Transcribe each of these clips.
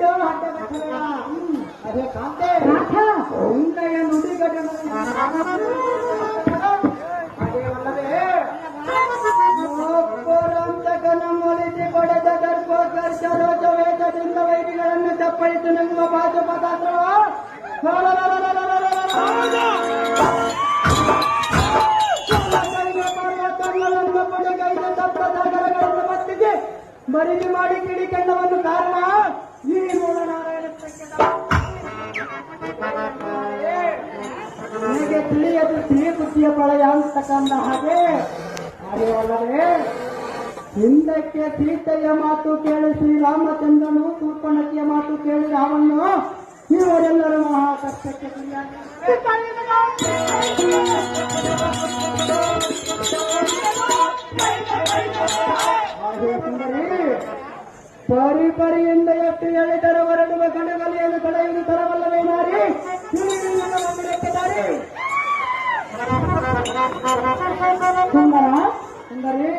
ಬಿಡು ಅದೇ ಕಾಂತೆ ಉಂಡೆಯ ನುಡಿಗಡೆ ಅದೇ ಅಲ್ಲವೇ ಒಬ್ಬರಂತಕನ ಮೊಲಿಸಿ ಪಡೆದ ದರ್ಭೋತ್ಕರ್ಷ ವೇದದಿಂದ ವೈದಿಗಳನ್ನು ಚಪ್ಪಳಿತು ನಂಬುವ ಪಾಠ ಪದಾರ್ಥವ ಪರ್ವತಗಳನ್ನು ಪಡೆಗೈದ ಸಪ್ತಸಾಗರಗಳನ್ನು ಮತ್ತಿಗೆ ಮರಿಲಿ ಮಾಡಿ ಕಿಡಿಕೆಂಡವನ್ನು ಕಾರಣ ಈ ಮೂಲನಾರಾಯಣ ನಿನಗೆ ತಿಳಿಯದು ಸಿಹಿ ಬುದ್ಧಿಯ ಪ್ರಳಯ ಅಂತಕ್ಕಂಥ ಹಾಗೆ ಅಲ್ಲವೇ ಹಿಂದಕ್ಕೆ ಸೀತೆಯ ಮಾತು ಕೇಳಿ ಶ್ರೀರಾಮಚಂದ್ರನು ಶೂರ್ಪಣಖಿಯ ಮಾತು ಕೇಳಿ ರಾಮನು ಇವರೆಲ್ಲರೂ ಮಹಾ ಕಷ್ಟಕ್ಕೆ ಪರಿ ಪರಿಯಿಂದ ಎಷ್ಟು ಹೇಳಿದರ ಹೊರಡುವ ಗಣಗಲಿಯನ್ನು ಕಳೆಯುವುದು ತರವಲ್ಲವೇ ನಾರಿ ಸುಂದರ ಸುಂದರಿ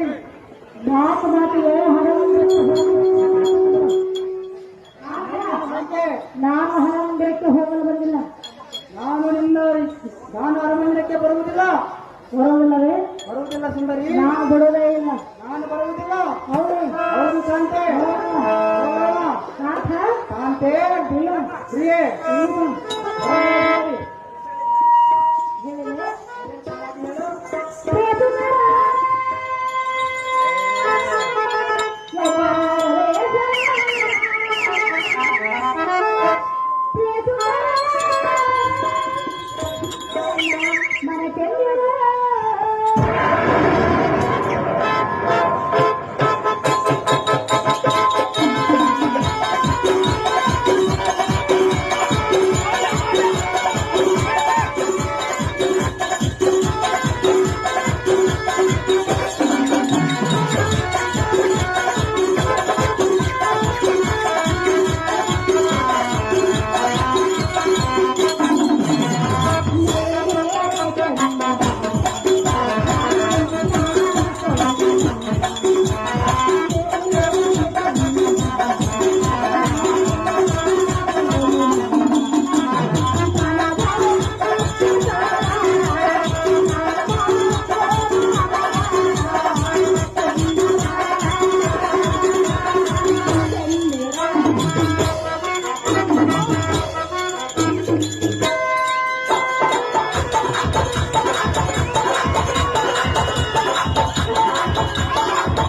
ಮಾತು ಮಾತಿಗೆ ನಾನು ಹಣಕ್ಕೆ ಹೋಗಲು ಬಂದಿಲ್ಲ. ನಾನು ಅರಮಂದಿರಕ್ಕೆ ಬರುವುದಿಲ್ಲ. ಬರುವುದಿಲ್ಲವೇ? ಬರುವುದಿಲ್ಲ ಸುಂದರಿ. ನಾನು ಬಿಡುವುದೇ ಇಲ್ಲ.